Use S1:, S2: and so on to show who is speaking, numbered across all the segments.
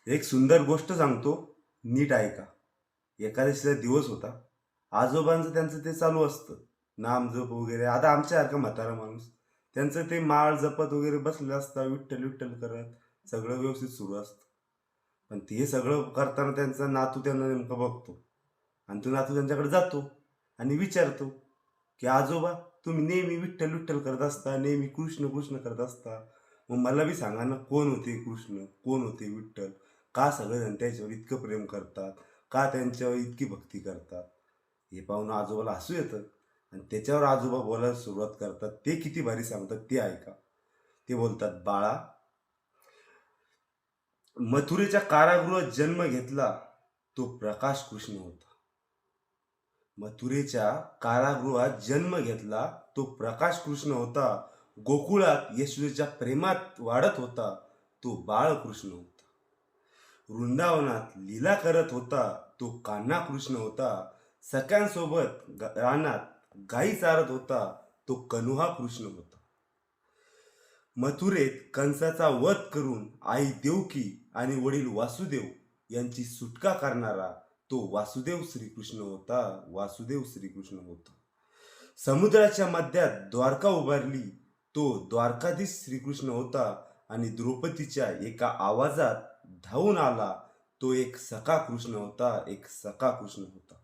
S1: एक सुंदर गोष्ट सांगतो, नीट ऐका. एकादशीचा दिवस होता. आजोबांचं त्यांचं ते चालू असतं. नामजप वगैरे. आता आमच्यासारखा म्हातारा माणूस, त्यांचं ते माळ जपत वगैरे बसलेलं असतात, विठ्ठल, विठ्ठल करत. सगळं व्यवस्थित सुरू असतं. पण ते सगळं करताना त्यांचा नातू त्यांना नेमका बघतो आणि तो नातू त्यांच्याकडे जातो आणि विचारतो, की "आजोबा, तुम्ही नेहमी विठ्ठल, विठ्ठल करत असता, नेहमी कृष्ण, कृष्ण करत असता. मग मला बी सांगा ना, कोण होते कृष्ण? कोण होते विठ्ठल? का सगळेजण त्याच्यावर इतकं प्रेम करतात? का त्यांच्यावर इतकी भक्ती करतात?" हे पाहून आजोबाला हसू येतं आणि त्याच्यावर आजोबा बोलायला सुरुवात करतात. ते किती भारी सांगतात ते ऐका. ते बोलतात, "बाळा, मथुरेच्या कारागृहात जन्म घेतला तो प्रकाश कृष्ण होता. मथुरेच्या कारागृहात जन्म घेतला तो प्रकाश कृष्ण होता. गोकुळात यशोदेच्या प्रेमात वाढत होता तो बाळकृष्ण होता. वृंदावनात लीला करत होता तो कान्हा कृष्ण होता. सख्यांसोबत रानात गायी चारत होता तो कन्हा कृष्ण होता. मथुरेत कंसाचा वध करून आई देवकी आणि वडील वासुदेव यांची सुटका करणारा तो वासुदेव श्रीकृष्ण होता. वासुदेव श्रीकृष्ण होता. समुद्राच्या मध्यात द्वारका उभारली तो द्वारकाधीश श्रीकृष्ण होता आणि द्रौपदीच्या एका आवाजात धावून आला तो एक सखा कृष्ण होता. एक सखा कृष्ण होता.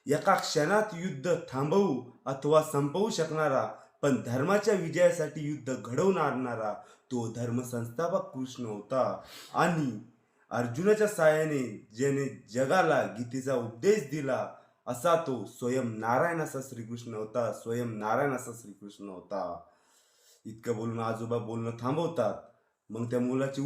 S1: एका क्षणात युद्ध थांबवू अथवा संपवू शकणारा, पण धर्माच्या विजयासाठी युद्ध घडवून आणणारा तो धर्मसंस्थापक कृष्ण होता. आणि अर्जुनाच्या साहाय्याने ज्याने जगाला गीतेचा उपदेश दिला असा तो स्वयं नारायण असा श्रीकृष्ण होता. स्वयं नारायण असा श्रीकृष्ण होता. इतकं बोलून आजोबा बोलणं थांबवतात. मग त्या मुलाची